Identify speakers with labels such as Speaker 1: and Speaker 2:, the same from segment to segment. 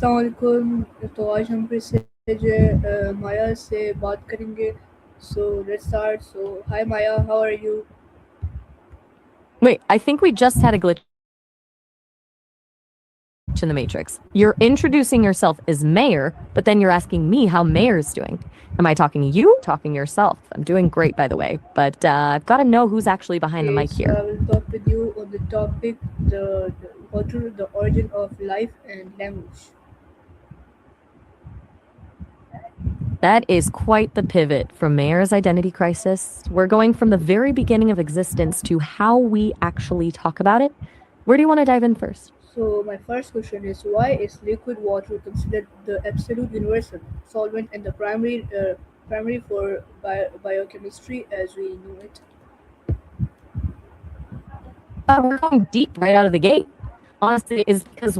Speaker 1: अस्सलामुअलैकुम। तो आज हम फिर से जो है माया से बात करेंगे। So let's start. So hi Maya, how are you?
Speaker 2: Wait, I think we just had a glitch in the Matrix. You're introducing yourself as Mayor, but then you're asking me how Mayor's doing. Am I talking to you? Talking yourself? I'm doing great, by the way, but I've got to know who's actually behind the mic here.
Speaker 1: Okay, so I will talk with you on the topic the water, the origin of life and language.
Speaker 2: That is quite the pivot from Mayor's identity crisis. We're going from the very beginning of existence to how we actually talk about it. Where do you want to dive in first?
Speaker 1: So my first question is, why is liquid water considered the absolute universal solvent and the primary for biochemistry as we know it?
Speaker 2: We're going deep right out of the gate. Honestly, is because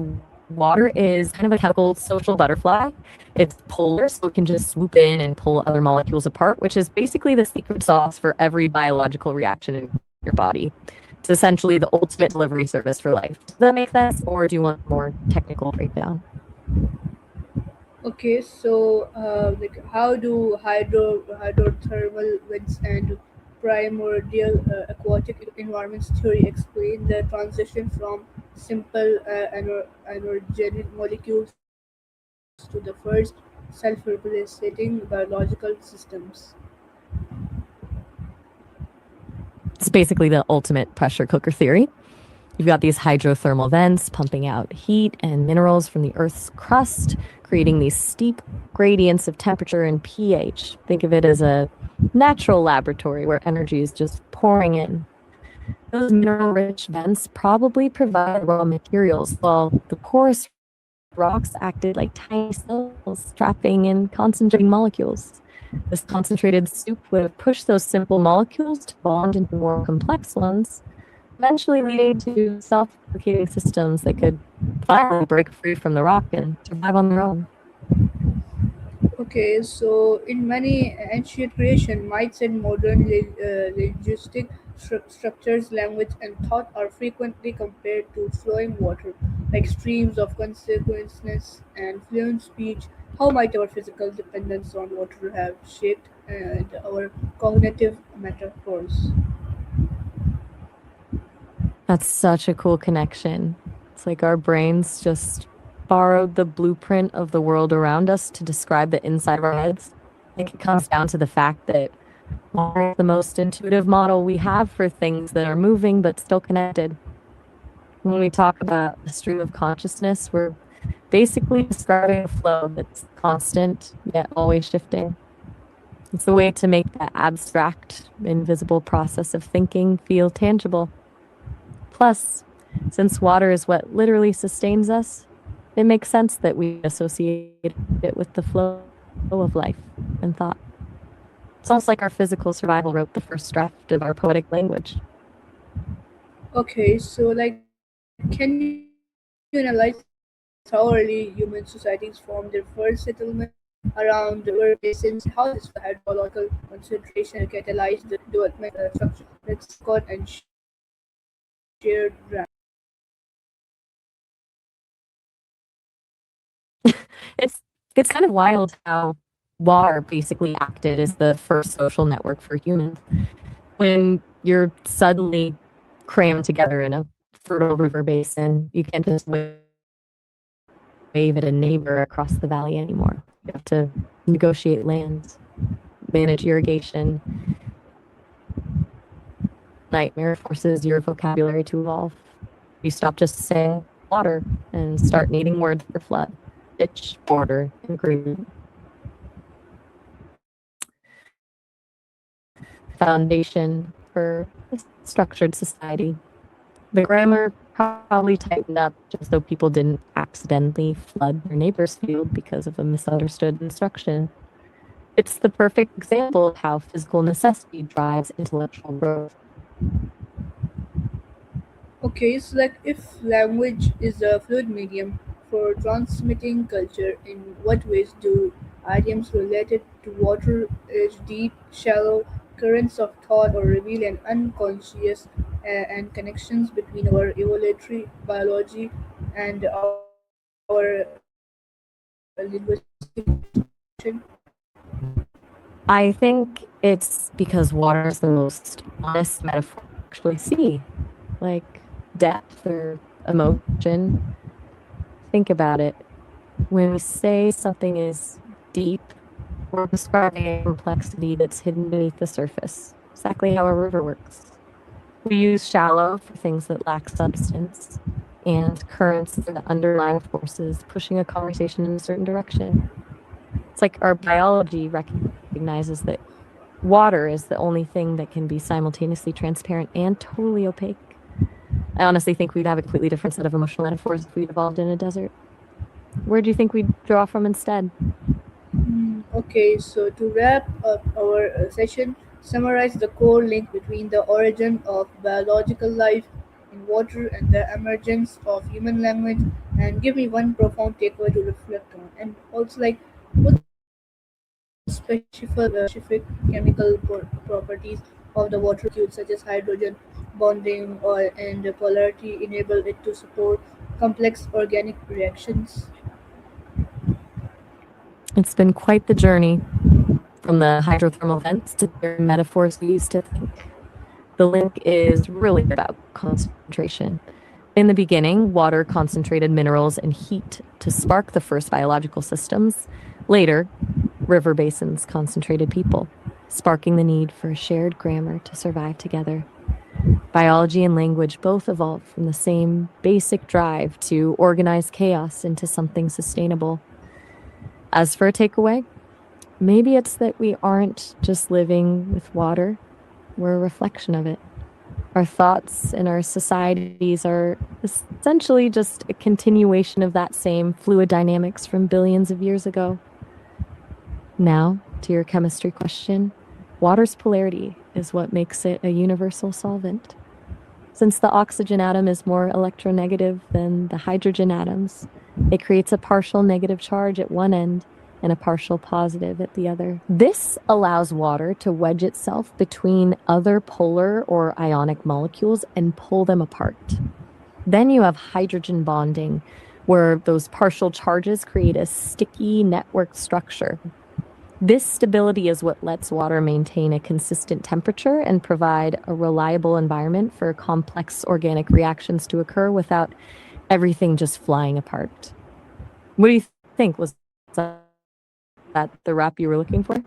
Speaker 2: water is kind of a chemical social butterfly. It's polar, so it can just swoop in and pull other molecules apart, which is basically the secret sauce for every biological reaction in your body. It's essentially the ultimate delivery service for life. Does that make sense, or do you want more technical breakdown?
Speaker 1: Okay, so like how do hydrothermal vents and primordial aquatic environments theory explain the transition from simple anorganic molecules to the first self-regulating biological systems?
Speaker 2: It's basically the ultimate pressure cooker theory. You've got these hydrothermal vents pumping out heat and minerals from the Earth's crust, creating these steep gradients of temperature and pH. Think of it as a natural laboratory where energy is just pouring in. Those mineral rich vents probably provide raw materials, while the porous rocks acted like tiny cells, trapping and concentrating molecules. This concentrated soup would have pushed those simple molecules to bond into more complex ones, eventually leading to self-replicating systems that could finally break free from the rock and survive on their own.
Speaker 1: Okay, so in many ancient creation, myths and modern linguistic structures, language and thought are frequently compared to flowing water, like streams of consequences and fluent speech. How might our physical dependence on water have shaped our cognitive metaphors?
Speaker 2: That's such a cool connection. It's like our brains just borrowed the blueprint of the world around us to describe the inside of our heads. I think it comes down to the fact that water is the most intuitive model we have for things that are moving but still connected. When we talk about the stream of consciousness, we're basically describing a flow that's constant yet always shifting. It's a way to make that abstract, invisible process of thinking feel tangible. Plus, since water is what literally sustains us, it makes sense that we associate it with the flow of life and thought. It's almost like our physical survival wrote the first draft of our poetic language.
Speaker 1: Okay, so like, can you analyze how early human societies formed their first settlement around river basins and how this hydrological concentration catalyzed the development of structures like silicon and shared ground?
Speaker 2: It's kind of wild how water basically acted as the first social network for humans. When you're suddenly crammed together in a fertile river basin, you can't just wave at a neighbor across the valley anymore. You have to negotiate lands, manage irrigation. Nightmare forces your vocabulary to evolve. You stop just saying water and start needing words for flood, ditch, border, and agreement. Foundation for a structured society. The grammar probably tightened up just so people didn't accidentally flood their neighbor's field because of a misunderstood instruction. It's the perfect example of how physical necessity drives intellectual growth.
Speaker 1: Okay, so like if language is a fluid medium for transmitting culture, in what ways do idioms related to water edge deep, shallow currents of thought or reveal an unconscious and connections between our evolutionary biology and our everyday language? linguistic distinction?
Speaker 2: I think it's because water is the most honest metaphor we actually see, like depth or emotion. Think about it. When we say something is deep, we're describing a complexity that's hidden beneath the surface, exactly how a river works. We use shallow for things that lack substance, and currents for the underlying forces pushing a conversation in a certain direction. It's like our biology recognizes that water is the only thing that can be simultaneously transparent and totally opaque. I honestly think we'd have a completely different set of emotional metaphors if we'd evolved in a desert. Where do you think we'd draw from instead?
Speaker 1: Okay, so to wrap up our session, summarize the core link between the origin of biological life in water and the emergence of human language, and give me one profound takeaway to reflect on. And also, like, what specific chemical properties of the water molecules, such as hydrogen bonding or and polarity, enable it to support complex organic reactions?
Speaker 2: It's been quite the journey from the hydrothermal vents to the very metaphors we used to think. The link is really about concentration. In the beginning, water concentrated minerals and heat to spark the first biological systems. Later, river basins concentrated people, sparking the need for a shared grammar to survive together. Biology and language both evolved from the same basic drive to organize chaos into something sustainable. As for a takeaway, maybe it's that we aren't just living with water, we're a reflection of it. Our thoughts and our societies are essentially just a continuation of that same fluid dynamics from billions of years ago. Now, to your chemistry question, water's polarity is what makes it a universal solvent. Since the oxygen atom is more electronegative than the hydrogen atoms, it creates a partial negative charge at one end and a partial positive at the other. This allows water to wedge itself between other polar or ionic molecules and pull them apart. Then you have hydrogen bonding, where those partial charges create a sticky network structure. This stability is what lets water maintain a consistent temperature and provide a reliable environment for complex organic reactions to occur without everything just flying apart. What do you think? Was that the wrap you were looking for?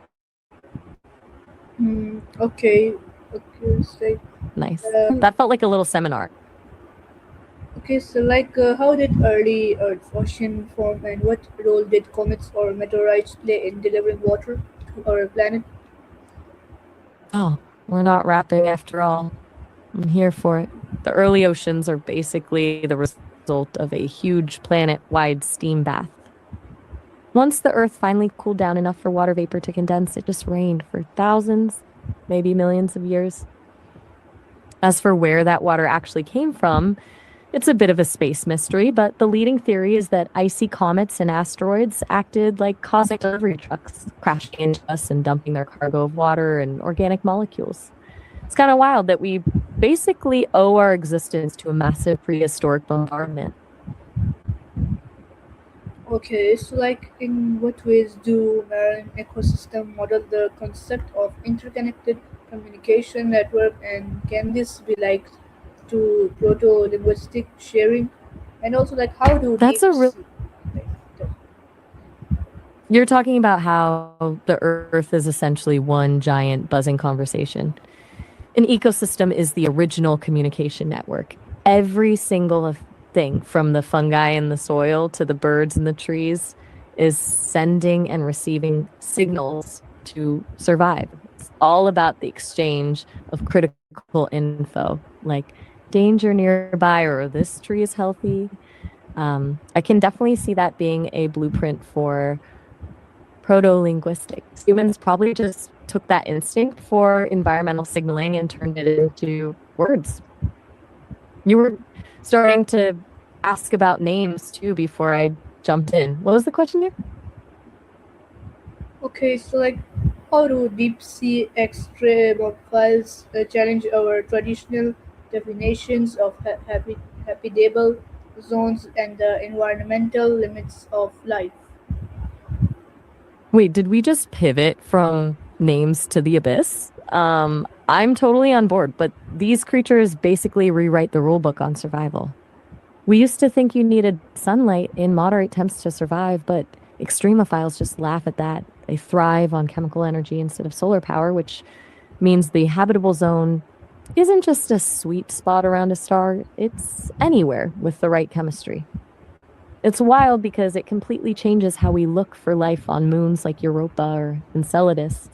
Speaker 1: Okay, okay, so,
Speaker 2: Nice. That felt like a little seminar.
Speaker 1: okay, so like, how did early Earth ocean form, and what role did comets or meteorites play in delivering water to our planet?
Speaker 2: Oh, we're not wrapping after all. I'm here for it. The early oceans are basically the result of a huge planet wide steam bath. Once the Earth finally cooled down enough for water vapor to condense, it just rained for thousands, maybe millions of years. As for where that water actually came from, it's a bit of a space mystery, but the leading theory is that icy comets and asteroids acted like cosmic delivery trucks, crashing into us and dumping their cargo of water and organic molecules. It's kind of wild that we basically owe our existence to a massive prehistoric bombardment.
Speaker 1: Okay, so like, in what ways do marine ecosystem model the concept of interconnected communication network, and can this be like to proto-linguistic sharing? And also, like, how do
Speaker 2: That's
Speaker 1: deep
Speaker 2: a real.
Speaker 1: sea, like, the-
Speaker 2: You're talking about how the Earth is essentially one giant buzzing conversation. An ecosystem is the original communication network. Every single thing, from the fungi in the soil to the birds in the trees, is sending and receiving signals to survive. It's all about the exchange of critical info, like danger nearby or this tree is healthy. I can definitely see that being a blueprint for proto linguistics. Humans probably just took that instinct for environmental signaling and turned it into words. You were starting to ask about names too before I jumped in. What was the question here?
Speaker 1: Okay, so like, how do deep sea extremophiles challenge our traditional definitions of habitable zones and the environmental limits of life?
Speaker 2: Wait, did we just pivot from names to the abyss? I'm totally on board, but these creatures basically rewrite the rulebook on survival. We used to think you needed sunlight in moderate temps to survive, but extremophiles just laugh at that. They thrive on chemical energy instead of solar power, which means the habitable zone isn't just a sweet spot around a star, it's anywhere with the right chemistry. It's wild because it completely changes how we look for life on moons like Europa or Enceladus.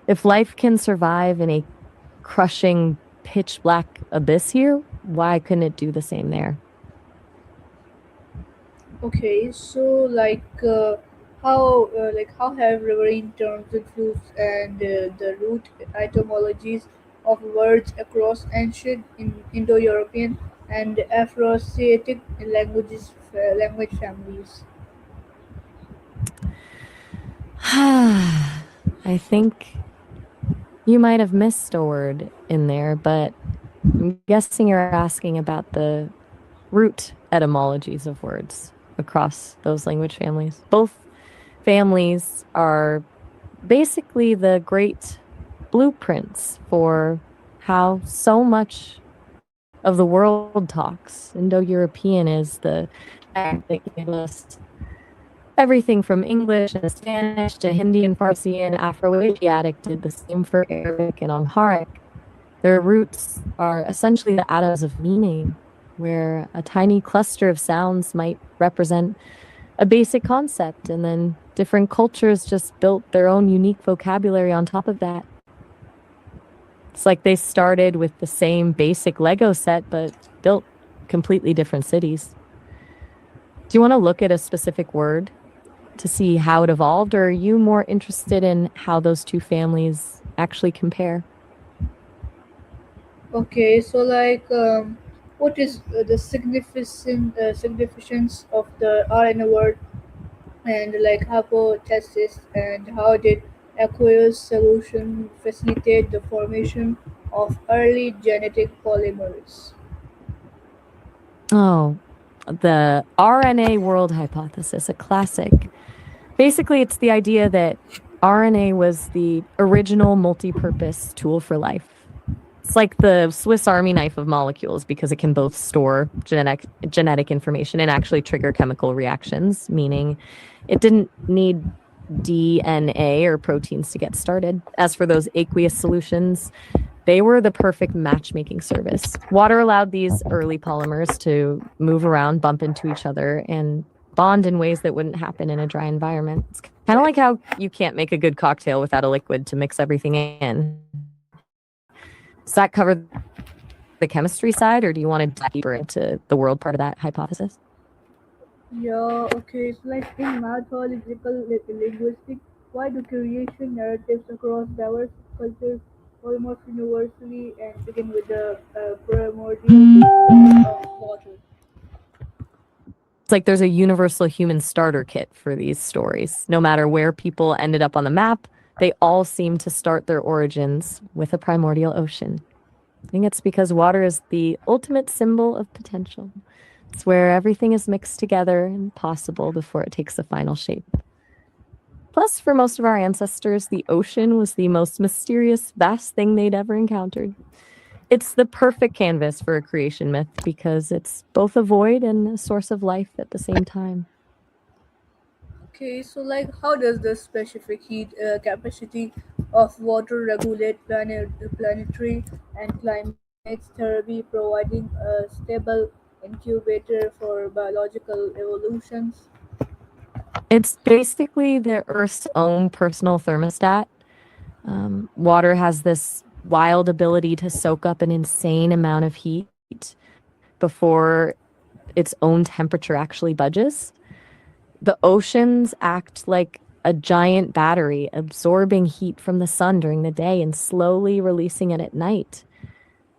Speaker 2: If life can survive in a crushing, pitch black abyss here, why couldn't it do the same there?
Speaker 1: Okay, so how have riverine terms influenced and the root etymologies of words across ancient Indo-European and Afro-Asiatic language families?
Speaker 2: I think you might have missed a word in there, but I'm guessing you're asking about the root etymologies of words across those language families. Both families are basically the great blueprints for how so much of the world talks. Indo European is the dialect that gave us everything from English and Spanish to Hindi and Farsi, and Afro Asiatic did the same for Arabic and Amharic. Their roots are essentially the atoms of meaning, where a tiny cluster of sounds might represent a basic concept, and then different cultures just built their own unique vocabulary on top of that. It's like they started with the same basic Lego set, but built completely different cities. Do you want to look at a specific word to see how it evolved, or are you more interested in how those two families actually compare?
Speaker 1: Okay, so what is the significance of the RNA word and hypothesis, and how did aqueous solution facilitate the formation of early genetic polymers?
Speaker 2: Oh, the RNA world hypothesis, a classic. Basically, it's the idea that RNA was the original multi purpose tool for life. It's like the Swiss Army knife of molecules because it can both store genetic information and actually trigger chemical reactions, meaning it didn't need DNA or proteins to get started. As for those aqueous solutions, they were the perfect matchmaking service. Water allowed these early polymers to move around, bump into each other, and bond in ways that wouldn't happen in a dry environment. It's kind of like how you can't make a good cocktail without a liquid to mix everything in. Does that cover the chemistry side, or do you want to dive deeper into the world part of that hypothesis?
Speaker 1: Yeah, okay. So, in mythological linguistics, why do creation narratives across diverse cultures almost universally and begin with the primordial of water?
Speaker 2: It's like there's a universal human starter kit for these stories. No matter where people ended up on the map, they all seem to start their origins with a primordial ocean. I think it's because water is the ultimate symbol of potential. It's where everything is mixed together and possible before it takes the final shape. Plus, for most of our ancestors, the ocean was the most mysterious, vast thing they'd ever encountered. It's the perfect canvas for a creation myth because it's both a void and a source of life at the same time.
Speaker 1: Okay, so how does the specific heat capacity of water regulate planetary and climates therapy, providing a stable incubator for biological evolutions?
Speaker 2: It's basically the Earth's own personal thermostat. Water has this wild ability to soak up an insane amount of heat before its own temperature actually budges. The oceans act like a giant battery, absorbing heat from the sun during the day and slowly releasing it at night,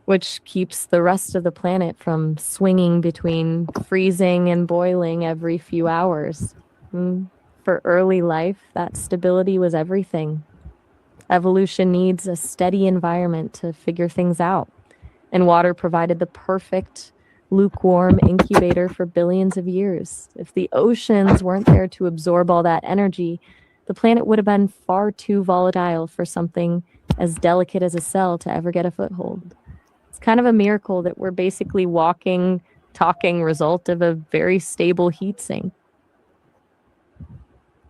Speaker 2: which keeps the rest of the planet from swinging between freezing and boiling every few hours. Mm, For early life, that stability was everything. Evolution needs a steady environment to figure things out, and water provided the perfect lukewarm incubator for billions of years. If the oceans weren't there to absorb all that energy, The planet would have been far too volatile for something as delicate as a cell to ever get a foothold. It's kind of a miracle that we're basically walking, talking result of a very stable heat sink.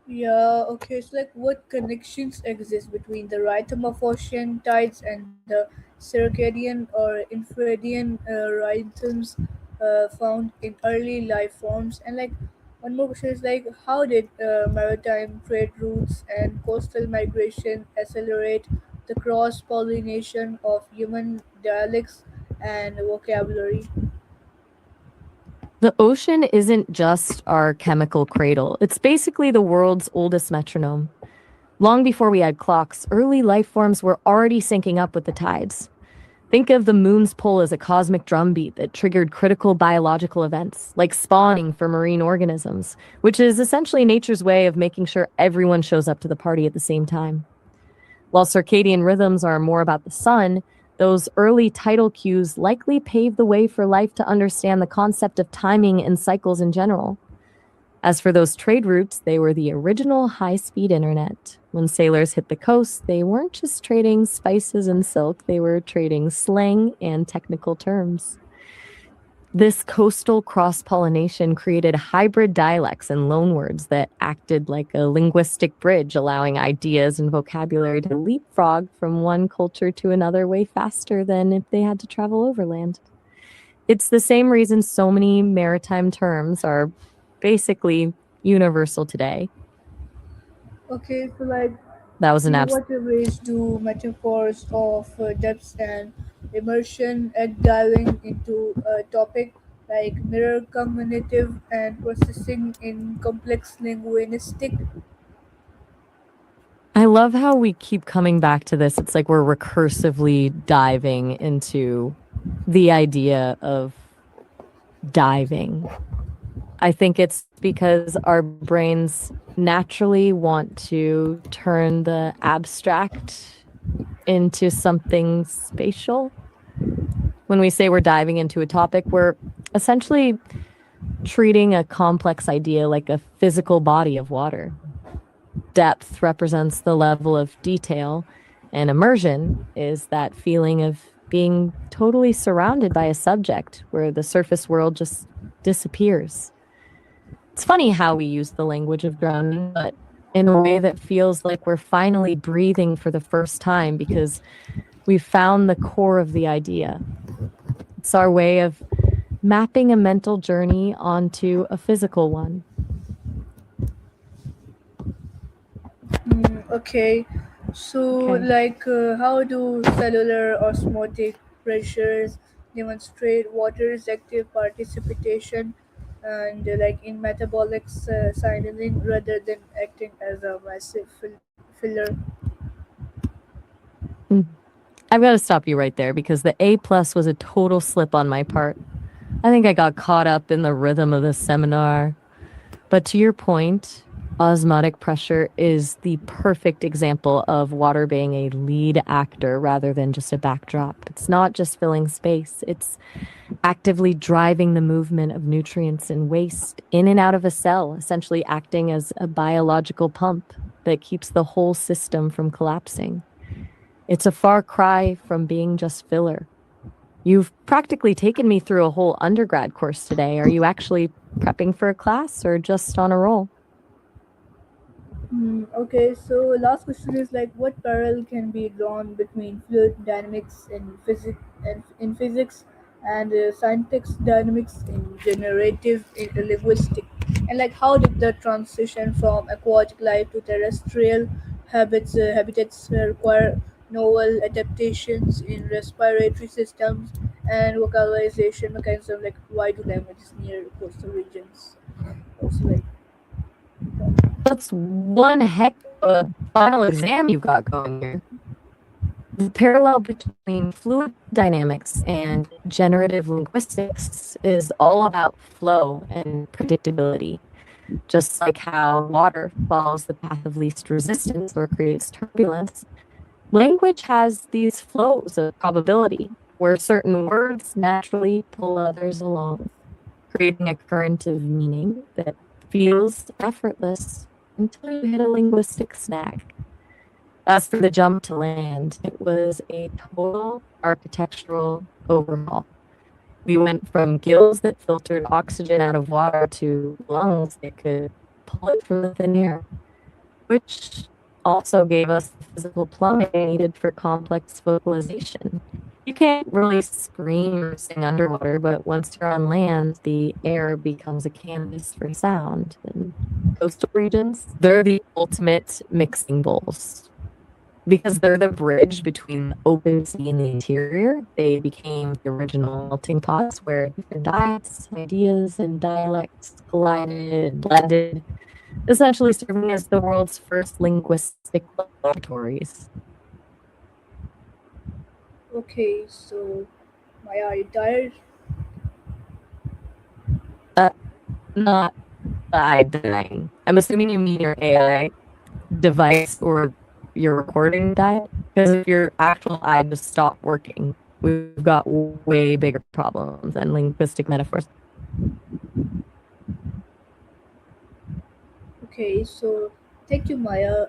Speaker 1: Yeah, okay. So, like, what connections exist between the rhythm of ocean tides and the circadian or infradian rhythms found in early life forms? And, like, one more question is, like, how did maritime trade routes and coastal migration accelerate the cross pollination of human dialects and vocabulary?
Speaker 2: The ocean isn't just our chemical cradle, it's basically the world's oldest metronome. Long before we had clocks, early life forms were already syncing up with the tides. Think of the moon's pull as a cosmic drumbeat that triggered critical biological events, like spawning for marine organisms, which is essentially nature's way of making sure everyone shows up to the party at the same time. While circadian rhythms are more about the sun, those early tidal cues likely paved the way for life to understand the concept of timing and cycles in general. As for those trade routes, they were the original high speed internet. When sailors hit the coast, they weren't just trading spices and silk, they were trading slang and technical terms. This coastal cross pollination created hybrid dialects and loanwords that acted like a linguistic bridge, allowing ideas and vocabulary to leapfrog from one culture to another way faster than if they had to travel overland. It's the same reason so many maritime terms are basically universal today.
Speaker 1: Okay, so like,
Speaker 2: That was an
Speaker 1: in
Speaker 2: abs.
Speaker 1: what ways do metaphors of depth and immersion add diving into a topic like mirror cognitive and processing in complex linguistic?
Speaker 2: I love how we keep coming back to this. It's like we're recursively diving into the idea of diving. I think it's because our brains naturally want to turn the abstract into something spatial. When we say we're diving into a topic, we're essentially treating a complex idea like a physical body of water. Depth represents the level of detail, and immersion is that feeling of being totally surrounded by a subject where the surface world just disappears. It's funny how we use the language of drowning, but in a way that feels like we're finally breathing for the first time because we've found the core of the idea. It's our way of mapping a mental journey onto a physical one.
Speaker 1: Okay, so
Speaker 2: Okay.
Speaker 1: like, how do cellular osmotic pressures demonstrate water's active participation and like in metabolic signaling rather than acting as a massive filler?
Speaker 2: Mm. I've got to stop you right there because the A plus was a total slip on my part. I think I got caught up in the rhythm of the seminar. But to your point, osmotic pressure is the perfect example of water being a lead actor rather than just a backdrop. It's not just filling space, it's actively driving the movement of nutrients and waste in and out of a cell, essentially acting as a biological pump that keeps the whole system from collapsing. It's a far cry from being just filler. You've practically taken me through a whole undergrad course today. Are you actually prepping for a class or just on a roll?
Speaker 1: Okay, so last question is like, what parallel can be drawn between fluid dynamics in physics and syntax dynamics in generative in linguistic, and like how did the transition from aquatic life to terrestrial habitats require novel adaptations in respiratory systems and vocalization mechanism? Like, why do languages near coastal regions also like?
Speaker 2: That's one heck of a final exam you got going here. The parallel between fluid dynamics and generative linguistics is all about flow and predictability. Just like how water follows the path of least resistance or creates turbulence, language has these flows of probability where certain words naturally pull others along, creating a current of meaning that feels effortless. until you hit a linguistic snag. As for the jump to land, it was a total architectural overhaul. We went from gills that filtered oxygen out of water to lungs that could pull it from the thin air, which also gave us the physical plumbing needed for complex vocalization. You can't really scream or sing underwater, but once you're on land, the air becomes a canvas for sound. And coastal regions, they're the ultimate mixing bowls because they're the bridge between the open sea and the interior. They became the original melting pots where different diets, ideas, and dialects collided and blended, essentially serving as the world's first linguistic laboratories.
Speaker 1: Okay, so Maya, are you tired?
Speaker 2: Uh, Not AI dying. I'm assuming you mean your AI device or your recording died. Because if your actual eye just stopped working, we've got way bigger problems than linguistic metaphors.
Speaker 1: Okay, so thank you, Maya,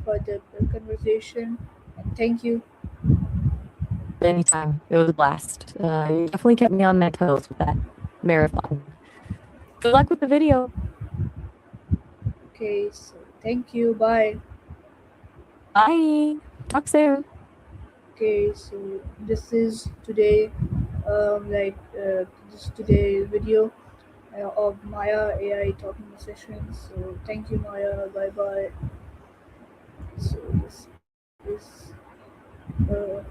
Speaker 1: for the conversation, and thank you.
Speaker 2: Anytime. It was a blast. You definitely kept me on my toes with that marathon. Good luck with the video.
Speaker 1: Okay, so thank you. Bye.
Speaker 2: Bye. Talk soon.
Speaker 1: Okay, so this is today, this today video of Maya AI talking session. So thank you, Maya. Bye bye. So this is uh,